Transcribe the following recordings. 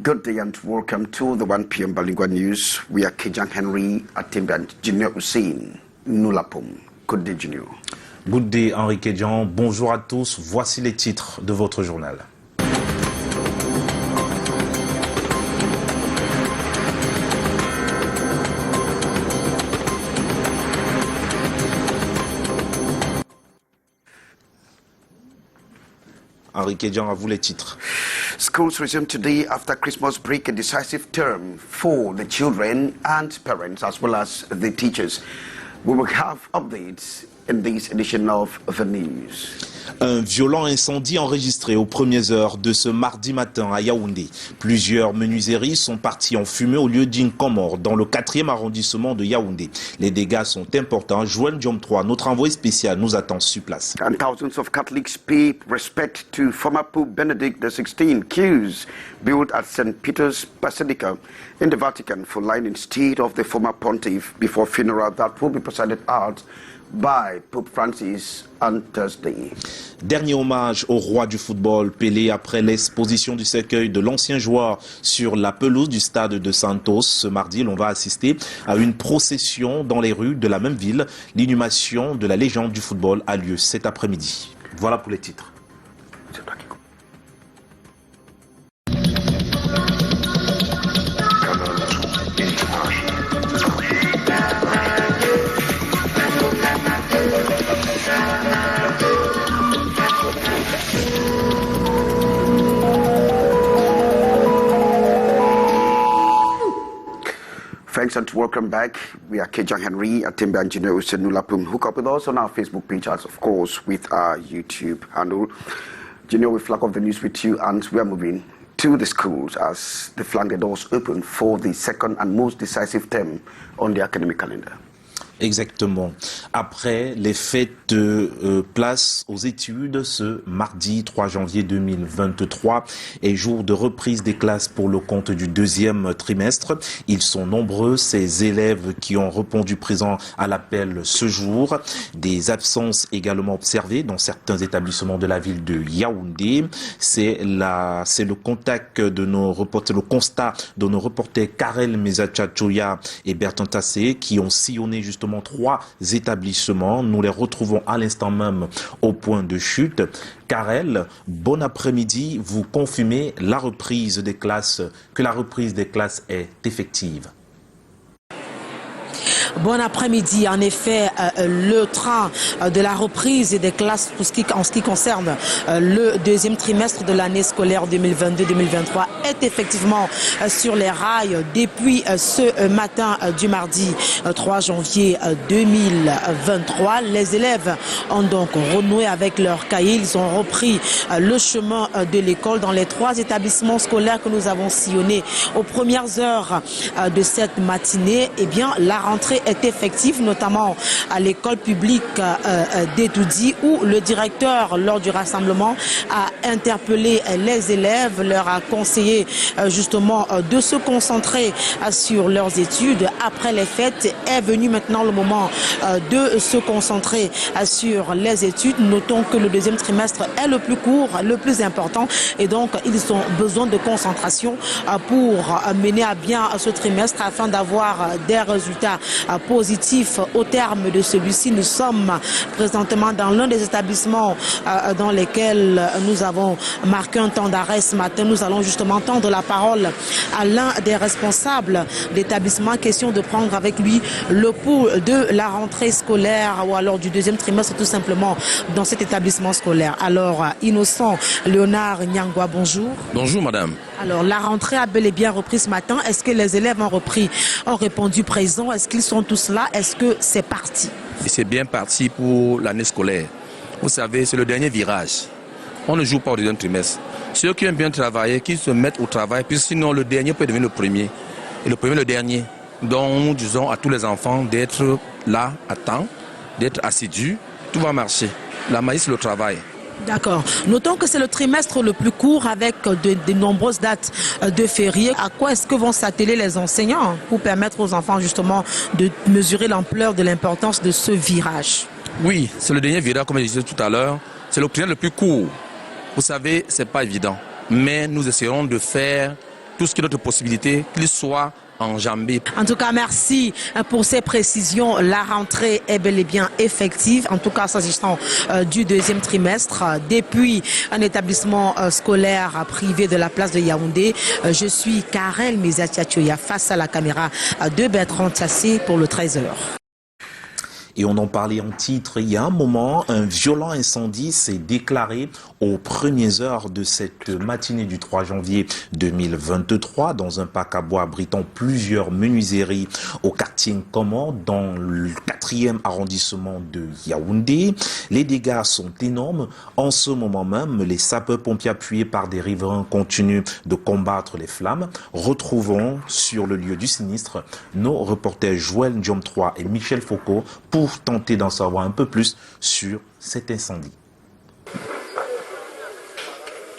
Good day and welcome to the 1 p.m. Bilingual News. We are Kejang Henry, Atimbe and Junior Hussein Nulapum. Good day, Junior. Good day, Henri Kejang. Bonjour à tous. Voici les titres de votre journal. Henri Kejang, à vous les titres. Schools resume today after Christmas break, a decisive term for the children and parents as well as the teachers. We will have updates in this edition of the news. Un violent incendie enregistré aux premières heures de ce mardi matin à Yaoundé. Plusieurs menuiseries sont parties en fumée au lieu d'une Comore dans le 4e arrondissement de Yaoundé. Les dégâts sont importants. Joël Diom 3, notre envoyé spécial, nous attend sur place. And thousands of Catholics pay respect to former Pope Benedict XVI, queues built at St. Peter's Basilica in the Vatican for lying in state of the former pontiff before funeral that will be presided at by Pope Francis on Thursday. Dernier hommage au roi du football, Pelé, après l'exposition du cercueil de l'ancien joueur sur la pelouse du stade de Santos. Ce mardi, l'on va assister à une procession dans les rues de la même ville. L'inhumation de la légende du football a lieu cet après-midi. Voilà pour les titres. Thanks and welcome back. We are Kejang Henry, Atimbe and Junior Hussein Nulapum. Hook up with us on our Facebook page as, of course, with our YouTube handle. Junior, we flag off the news with you and we are moving to the schools as they flank the doors open for the second and most decisive term on the academic calendar. Exactement. Après les fêtes de place aux études, ce mardi 3 janvier 2023 est jour de reprise des classes pour le compte du deuxième trimestre. Ils sont nombreux, ces élèves qui ont répondu présent à l'appel ce jour. Des absences également observées dans certains établissements de la ville de Yaoundé. C'est le contact de nos reporters, le constat de nos reporters Karel Mezachachoya et Bertrand Tassé qui ont sillonné justement 3 établissements. Nous les retrouvons à l'instant même au point de chute. Karel, bon après-midi. Vous confirmez que la reprise des classes est effective? Bon après-midi. En effet, le train de la reprise des classes en ce qui concerne le deuxième trimestre de l'année scolaire 2022-2023 est effectivement sur les rails depuis ce matin du mardi 3 janvier 2023. Les élèves ont donc renoué avec leurs cahiers. Ils ont repris le chemin de l'école dans les 3 établissements scolaires que nous avons sillonnés aux premières heures de cette matinée. Eh bien, la rentrée est effective, notamment à l'école publique d'Etoudi où le directeur, lors du rassemblement, a interpellé les élèves, leur a conseillé justement de se concentrer sur leurs études. Après les fêtes, est venu maintenant le moment de se concentrer sur les études. Notons que le deuxième trimestre est le plus court, le plus important et donc ils ont besoin de concentration pour mener à bien ce trimestre afin d'avoir des résultats positifs au terme de celui-ci. Nous sommes présentement dans l'un des établissements dans lesquels nous avons marqué un temps d'arrêt ce matin. Nous allons justement tendre la parole à l'un des responsables d'établissement. Question de prendre avec lui le pouls de la rentrée scolaire ou alors du deuxième trimestre tout simplement dans cet établissement scolaire. Alors, Innocent Léonard Nyangwa, bonjour. Bonjour madame. Alors, la rentrée a bel et bien repris ce matin. Est-ce que les élèves ont répondu présent? Est-ce qu'ils sont tous là? Est-ce que c'est parti? C'est bien parti pour l'année scolaire. Vous savez, c'est le dernier virage. On ne joue pas au deuxième trimestre. Ceux qui aiment bien travailler, qui se mettent au travail, puis sinon le dernier peut devenir le premier. Et le premier le dernier. Donc nous disons à tous les enfants d'être là à temps, d'être assidus. Tout va marcher. La magie, c'est le travail. D'accord. Notons que c'est le trimestre le plus court avec de nombreuses dates de fériés. À quoi est-ce que vont s'atteler les enseignants pour permettre aux enfants justement de mesurer l'ampleur de l'importance de ce virage? Oui, c'est le dernier virage, comme je disais tout à l'heure. C'est le trimestre le plus court. Vous savez, c'est pas évident. Mais nous essaierons de faire tout ce qui est notre possibilité, qu'il soit enjambé. En tout cas, merci pour ces précisions. La rentrée est bel et bien effective, en tout cas s'agissant du deuxième trimestre. Depuis un établissement scolaire privé de la place de Yaoundé, je suis Karel Mezatiatioya face à la caméra de Bertrand Tassé pour le 13h. Et on en parlait en titre, il y a un moment, un violent incendie s'est déclaré aux premières heures de cette matinée du 3 janvier 2023 dans un parc à bois abritant plusieurs menuiseries au quartier Nkomo dans le 4e arrondissement de Yaoundé. Les dégâts sont énormes. En ce moment même, les sapeurs-pompiers appuyés par des riverains continuent de combattre les flammes. Retrouvons sur le lieu du sinistre nos reporters Joël Ndiom 3 et Michel Foucault pour tenter d'en savoir un peu plus sur cet incendie.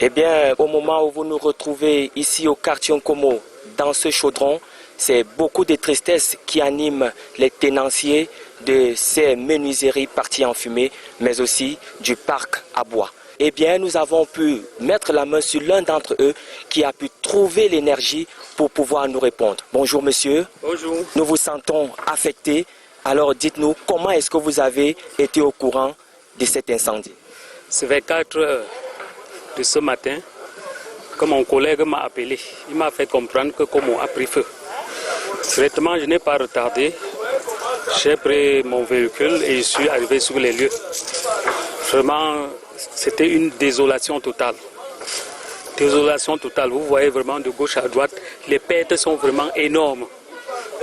Eh bien, au moment où vous nous retrouvez ici au quartier Nkomo, dans ce chaudron, c'est beaucoup de tristesse qui anime les tenanciers de ces menuiseries parties en fumée, mais aussi du parc à bois. Eh bien, nous avons pu mettre la main sur l'un d'entre eux qui a pu trouver l'énergie pour pouvoir nous répondre. Bonjour monsieur. Bonjour. Nous vous sentons affectés. Alors dites-nous, comment est-ce que vous avez été au courant de cet incendie? C'est vers 4 heures de ce matin que mon collègue m'a appelé. Il m'a fait comprendre que Como a pris feu. Directement, je n'ai pas retardé. J'ai pris mon véhicule et je suis arrivé sur les lieux. Vraiment, c'était une désolation totale. Désolation totale. Vous voyez vraiment de gauche à droite, les pertes sont vraiment énormes.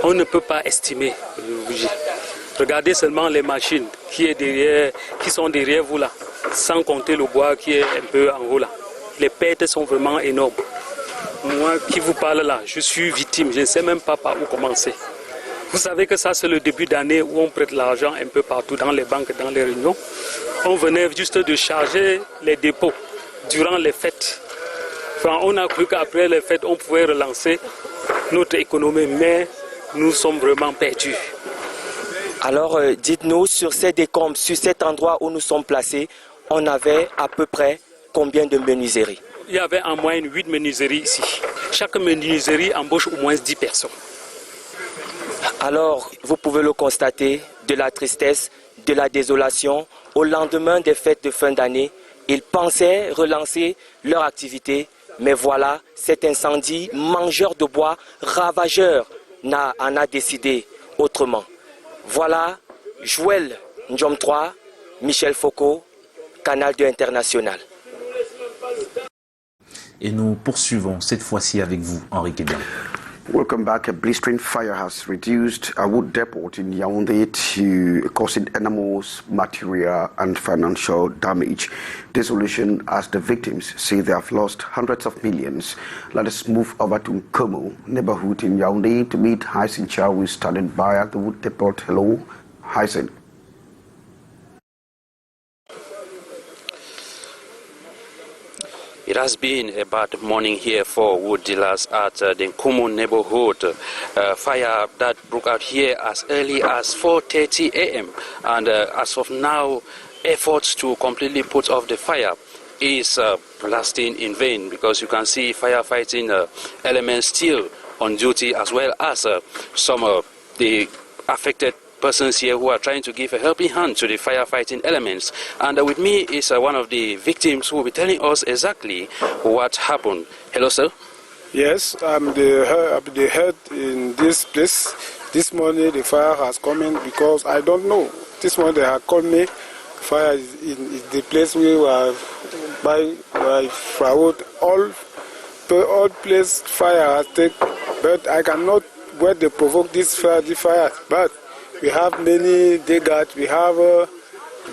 On ne peut pas estimer. Regardez seulement les machines qui sont derrière vous là, sans compter le bois qui est un peu en haut là. Les pertes sont vraiment énormes. Moi qui vous parle là, je suis victime, je ne sais même pas par où commencer. Vous savez que ça c'est le début d'année où on prête l'argent un peu partout dans les banques, dans les réunions. On venait juste de charger les dépôts durant les fêtes. Enfin, on a cru qu'après les fêtes, on pouvait relancer notre économie, mais nous sommes vraiment perdus. Alors, dites-nous, sur ces décombres, sur cet endroit où nous sommes placés, on avait à peu près combien de menuiseries? Il y avait en moyenne 8 menuiseries ici. Chaque menuiserie embauche au moins 10 personnes. Alors, vous pouvez le constater, de la tristesse, de la désolation. Au lendemain des fêtes de fin d'année, ils pensaient relancer leur activité, mais voilà, cet incendie, mangeur de bois, ravageur, en a décidé autrement. Voilà, Joël Ndiom 3, Michel Foucault, Canal 2 International. Et nous poursuivons cette fois-ci avec vous, Henri Kébian. Welcome back. A blistering fire has reduced a wood depot in Yaoundé to causing enormous material and financial damage. Desolation as the victims say they have lost hundreds of millions. Let us move over to Nkomo, neighborhood in Yaoundé, to meet Hysen Chow, who is standing by at the wood depot. Hello, Hysen. It has been a bad morning here for wood dealers at the Nkomo neighborhood. Fire that broke out here as early as 4:30 a.m. And as of now, efforts to completely put off the fire is lasting in vain, because you can see firefighting elements still on duty, as well as some of the affected persons here who are trying to give a helping hand to the firefighting elements. And with me is one of the victims who will be telling us exactly what happened. Hello, sir. Yes, I'm the head in this place. This morning the fire has come in because I don't know. This morning they have called me. Fire is in the place we were by firewood. All place fire has taken, but I cannot where they provoke this fire. The fire, but we have many diggers, we have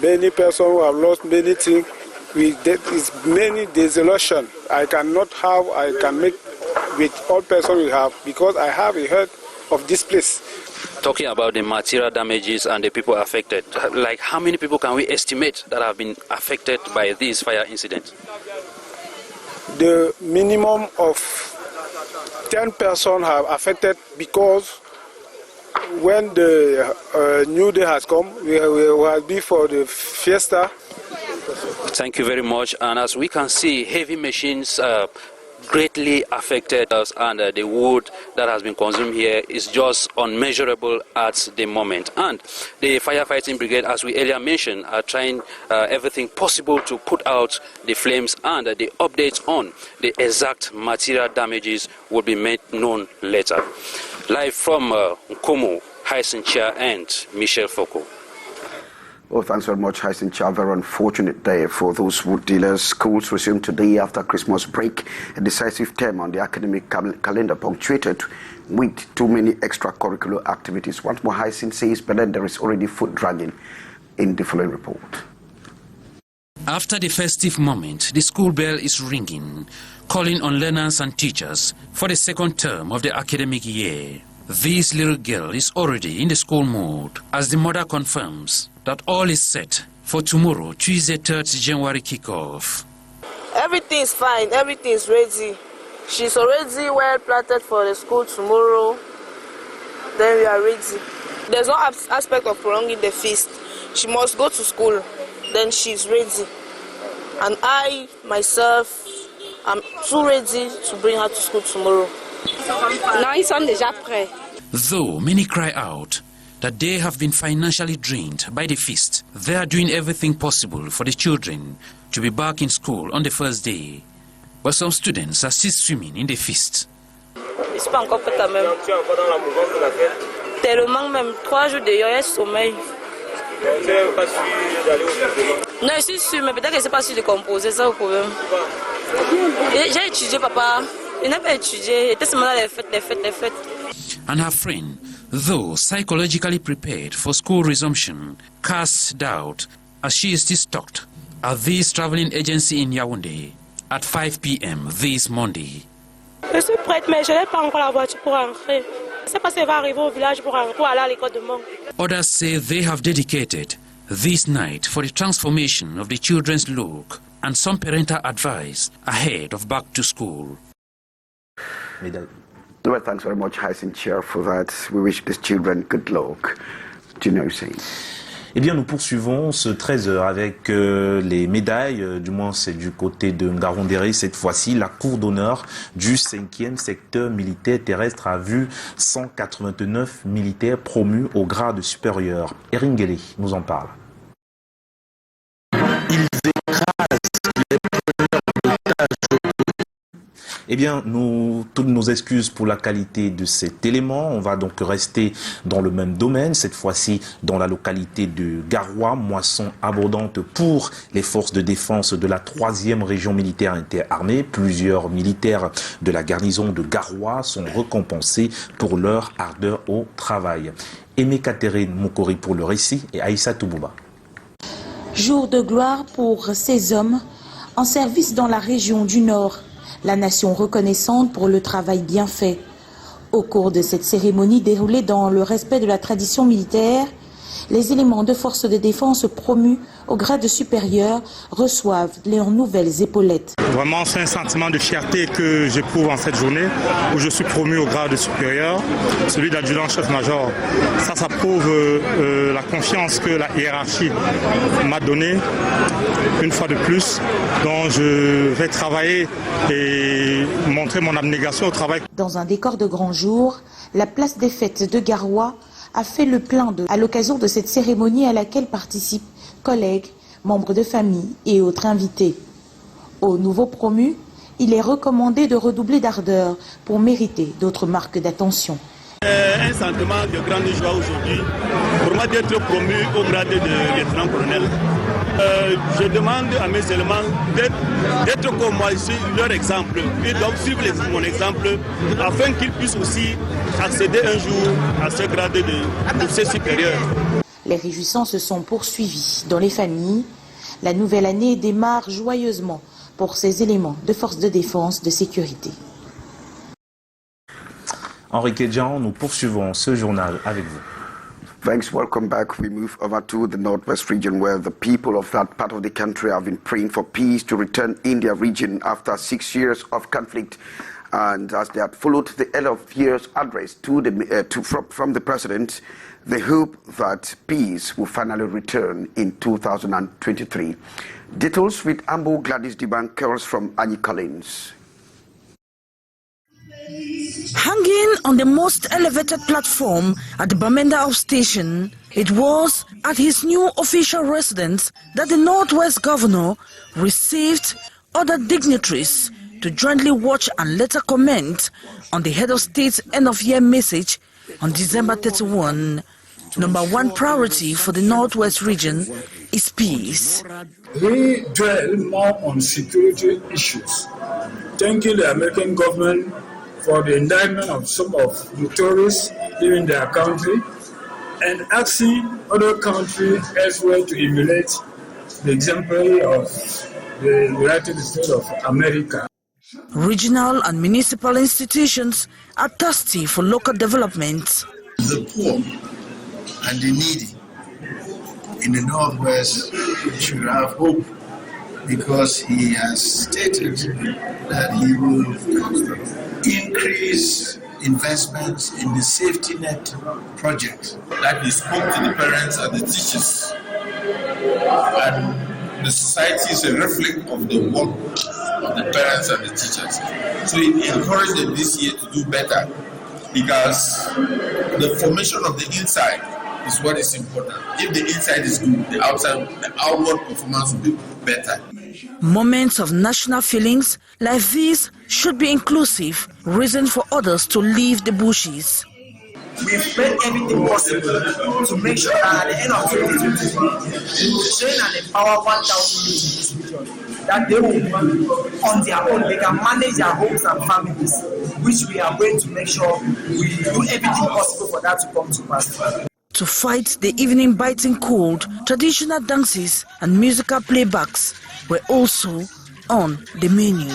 many persons who have lost many things. There is many desolation. I can make with all persons we have, because I have heard of this place. Talking about the material damages and the people affected, like how many people can we estimate that have been affected by this fire incident? The minimum of 10 persons have affected, because when the new day has come, we will be for the fiesta. Thank you very much. And as we can see, heavy machines greatly affected us, and the wood that has been consumed here is just unmeasurable at the moment. And the firefighting brigade, as we earlier mentioned, are trying everything possible to put out the flames, and the updates on the exact material damages will be made known later. Live from Nkomo, Hyacinthia and Michel Foucault. Well, thanks very much, Hyacinthia. Very unfortunate day for those wood dealers. Schools resume today after Christmas break. A decisive term on the academic calendar punctuated with too many extracurricular activities. Once more, Hyacinth says, but then there is already foot dragging in the following report. After the festive moment, the school bell is ringing, calling on learners and teachers for the second term of the academic year. This little girl is already in the school mood, as the mother confirms that all is set for tomorrow, Tuesday, 3rd January kickoff. Everything is fine, everything is ready. She's already well planted for the school tomorrow. Then we are ready. There's no aspect of prolonging the feast. She must go to school, then she's ready. And I, myself, I'm too ready to bring her to school tomorrow. Non, ils sont déjà prêts. Though many cry out that they have been financially drained by the feast, they are doing everything possible for the children to be back in school on the first day. But some students are still swimming in the feast. Je ne suis pas encore prête à même. Tu es encore dans la mouvance de la fête? Tellement même, 3 jours de hier, sommeil. Tu n'es pas sûr d'aller au football? Non, je suis sûre, mais peut-être que je ne sais pas sûr de composer, c'est ça le problème. J'ai étudié, papa. Je n'ai pas étudié. J'étais seulement dans les fêtes. And her friend, though psychologically prepared for school resumption, casts doubt as she is still stuck at this traveling agency in Yaoundé at 5 p.m. this Monday. Je suis prête, mais je n'ai pas encore la voiture pour rentrer. Je ne sais pas si elle va arriver au village pour aller à l'école demain. Others say they have dedicated this night for the transformation of the children's look and some parental advice ahead of back to school. Well, thanks very much, Hyacinthia, for that. We wish these children good luck. Do you know, say? Eh bien, nous poursuivons ce 13h avec les médailles, du moins c'est du côté de Ngaroundéré. Cette fois-ci, la cour d'honneur du 5e secteur militaire terrestre a vu 189 militaires promus au grade supérieur. Eringele nous en parle. Ils écrasent les preneurs d'otages. Eh bien, toutes nos excuses pour la qualité de cet élément. On va donc rester dans le même domaine, cette fois-ci dans la localité de Garoua, moisson abondante pour les forces de défense de la 3e région militaire interarmée. Plusieurs militaires de la garnison de Garoua sont récompensés pour leur ardeur au travail. Aimé Catherine Moukori pour le récit et Aïssa Toubouba. Jour de gloire pour ces hommes en service dans la région du Nord. La nation reconnaissante pour le travail bien fait. Au cours de cette cérémonie déroulée dans le respect de la tradition militaire, les éléments de force de défense promus au grade supérieur reçoivent leurs nouvelles épaulettes. Vraiment, c'est un sentiment de fierté que j'éprouve en cette journée où je suis promu au grade supérieur, celui d'adjudant-chef-major. Ça prouve la confiance que la hiérarchie m'a donnée, une fois de plus, dont je vais travailler et montrer mon abnégation au travail. Dans un décor de grand jour, la place des fêtes de Garoua a fait le plein d'eux à l'occasion de cette cérémonie à laquelle participent collègues, membres de famille et autres invités. Aux nouveaux promus, il est recommandé de redoubler d'ardeur pour mériter d'autres marques d'attention. Un sentiment de grande joie aujourd'hui pour moi d'être promu au grade de lieutenant-colonel. Je demande à mes éléments d'être comme moi, je suis leur exemple, et donc suivre mon exemple afin qu'ils puissent aussi accéder un jour à ce grade d'officier supérieur. Les réjouissances se sont poursuivies dans les familles. La nouvelle année démarre joyeusement pour ces éléments de forces de défense de sécurité. Henri Kedjan, nous poursuivons ce journal avec vous. Thanks, welcome back. We move over to the northwest region where the people of that part of the country have been praying for peace to return in their region after 6 years of conflict. And as they had followed the end of year's address from the president, they hope that peace will finally return in 2023. Details with Ambo Gladys Diban Curls from Annie Collins. Hanging on the most elevated platform at the Bamenda House station, it was at his new official residence that the Northwest Governor received other dignitaries to jointly watch and later comment on the head of state's end-of-year message on December 31. Number one priority for the Northwest region is peace. He dwelled more on security issues, thanking the American government for the indictment of some of the terrorists in their country and asking other countries elsewhere to emulate the exemplary of the United States of America. Regional and municipal institutions are thirsty for local development. The poor and the needy in the Northwest should have hope, because he has stated that he will increase investments in the safety net project. That he spoke to the parents and the teachers, and the society is a reflection of the work of the parents and the teachers. So he encouraged them this year to do better, because the formation of the inside is what is important. If the inside is good, the outside, the outward performance will be better. Moments of national feelings like these should be inclusive, reason for others to leave the bushes. We've made everything possible to make sure that at the end of 2023, we will train and empower 1,000 youths in this region, that they will be on their own, they can manage their homes and families, which we are going to make sure we do everything possible for that to come to pass. To fight the evening biting cold, traditional dances and musical playbacks were also on the menu.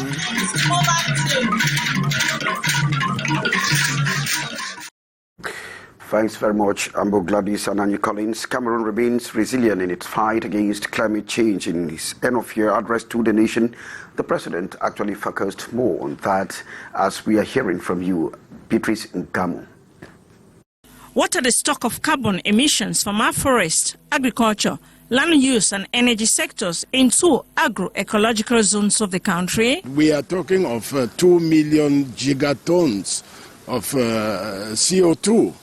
Thanks very much, Ambo Gladys and Annie Collins. Cameroon remains resilient in its fight against climate change. In his end-of-year address to the nation, the president actually focused more on that, as we are hearing from you, Beatrice Ngamo. What are the stock of carbon emissions from our forest, agriculture, land use and energy sectors in 2 agroecological zones of the country? We are talking of 2 million gigatons of CO2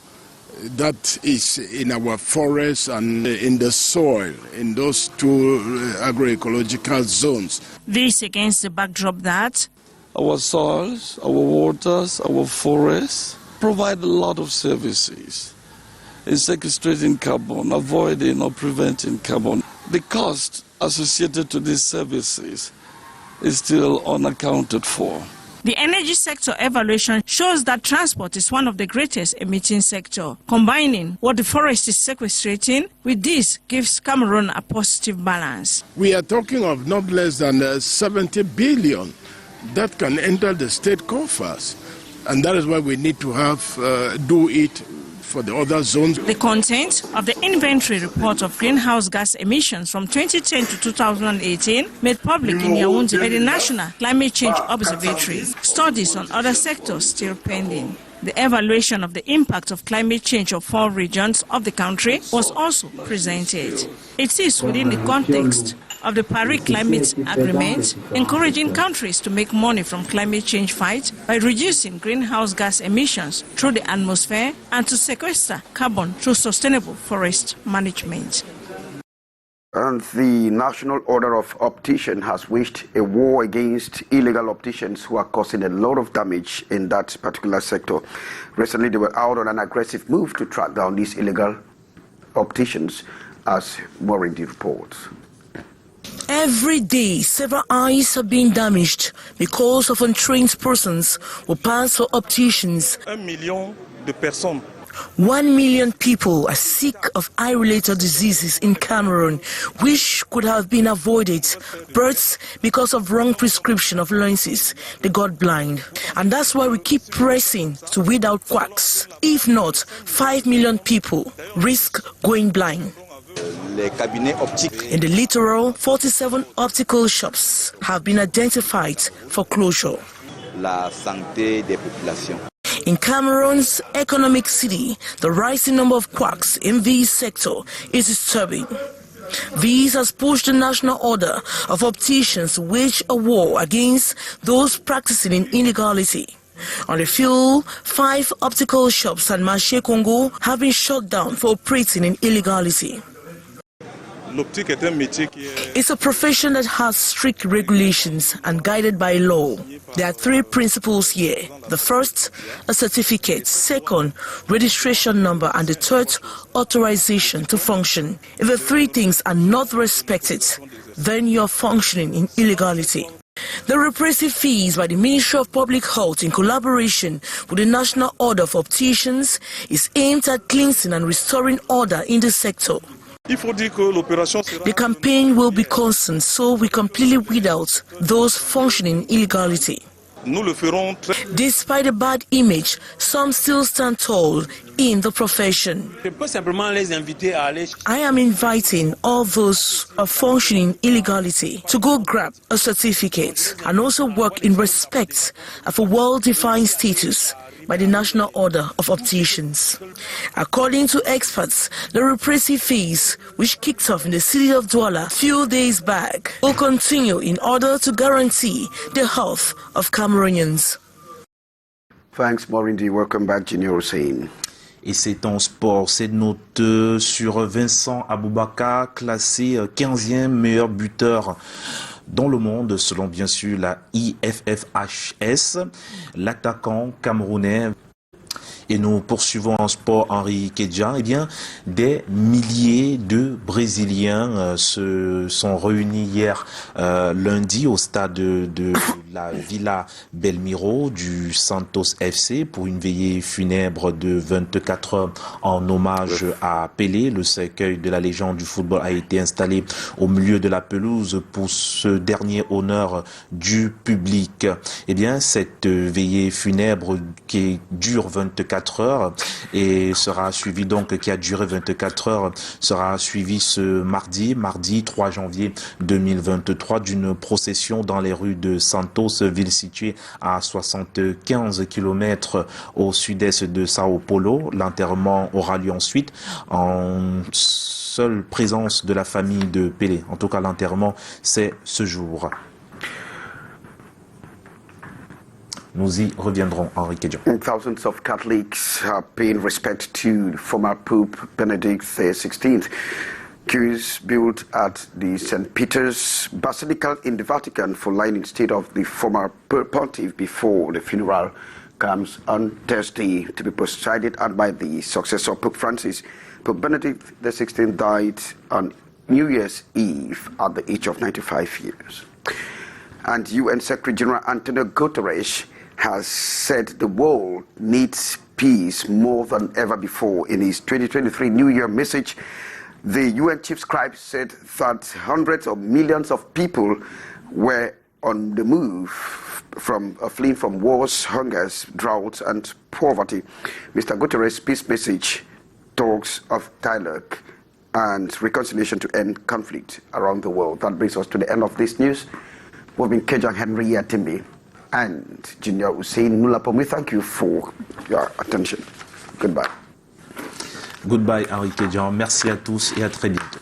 that is in our forests and in the soil in those 2 agroecological zones. This against the backdrop that our soils, our waters, our forests provide a lot of services in sequestrating carbon, avoiding or preventing carbon. The cost associated to these services is still unaccounted for. The energy sector evaluation shows that transport is one of the greatest emitting sector. Combining what the forest is sequestrating with this gives Cameroon a positive balance. We are talking of not less than 70 billion that can enter the state coffers. And that is why we need to have do it for the other zones. The content of the inventory report of greenhouse gas emissions from 2010 to 2018 made public in Yaoundé by the National Climate Change Observatory. Studies on other sectors still pending. The evaluation of the impact of climate change of 4 regions of the country was also presented. It is within the context of the Paris Climate Agreement, encouraging countries to make money from climate change fight by reducing greenhouse gas emissions through the atmosphere and to sequester carbon through sustainable forest management. And the National Order of Opticians has waged a war against illegal opticians who are causing a lot of damage in that particular sector. Recently, they were out on an aggressive move to track down these illegal opticians, as Mardi reports. Every day, several eyes are being damaged because of untrained persons who pass for opticians. 1 million de personnes. 1 million people are sick of eye-related diseases in Cameroon, which could have been avoided, but because of wrong prescription of lenses, they got blind. And that's why we keep pressing to weed out quacks. If not, 5 million people risk going blind. In the littoral, 47 optical shops have been identified for closure. In Cameroon's economic city, the rising number of quacks in this sector is disturbing. This has pushed the National Order of Opticians to wage a war against those practicing in illegality. On the field, 5 optical shops at Marché Congo have been shut down for operating in illegality. It's a profession that has strict regulations and guided by law. There are 3 principles here. The first, a certificate. Second, registration number. And the third, authorization to function. If the 3 things are not respected, then you're functioning in illegality. The repressive fees by the Ministry of Public Health in collaboration with the National Order of Opticians is aimed at cleansing and restoring order in the sector. The campaign will be constant, so we completely weed out those functioning illegality. Despite a bad image, some still stand tall in the profession. I am inviting all those who are functioning illegality to go grab a certificate and also work in respect of a well-defined status by the National Order of Opticians. According to experts, the repressive phase, which kicked off in the city of Douala a few days back, will continue in order to guarantee the health of Cameroonians. Thanks, Mardi. Welcome back, Junior Hussein. Et c'est en sport, c'est note sur Vincent Aboubakar, classé 15e meilleur buteur dans le monde, selon bien sûr la IFFHS, l'attaquant camerounais. Et nous poursuivons en sport Henri Kedja. Eh bien, des milliers de Brésiliens se sont réunis hier lundi au stade de la Villa Belmiro du Santos FC pour une veillée funèbre de 24 heures en hommage à Pelé. Le cercueil de la légende du football a été installé au milieu de la pelouse pour ce dernier honneur du public. Eh bien, cette veillée funèbre qui dure 24 heures et sera suivi donc, qui a duré 24 heures, sera suivi ce mardi 3 janvier 2023 d'une procession dans les rues de Santos, ville située à 75 km au sud-est de Sao Paulo. L'enterrement aura lieu ensuite en seule présence de la famille de Pelé. En tout cas, l'enterrement, c'est ce jour. Nous y reviendrons, Henri Kedja. Thousands of Catholics are paying respect to former Pope Benedict XVI. Queues built at the St. Peter's Basilica in the Vatican for lying in state of the former pontiff before the funeral comes on Thursday to be presided at by the successor Pope Francis. Pope Benedict XVI died on New Year's Eve at the age of 95 years. And UN Secretary General Antonio Guterres has said the world needs peace more than ever before. In his 2023 New Year message, the UN chief scribe said that hundreds of millions of people were on the move fleeing from wars, hungers, droughts, and poverty. Mr. Guterres' peace message talks of dialogue and reconciliation to end conflict around the world. That brings us to the end of this news. We've been Kejang Henry Atimbi and Junior Hussein Nulapom. We thank you for your attention. Goodbye. Goodbye, Henri Kedjan. Merci à tous et à très bientôt.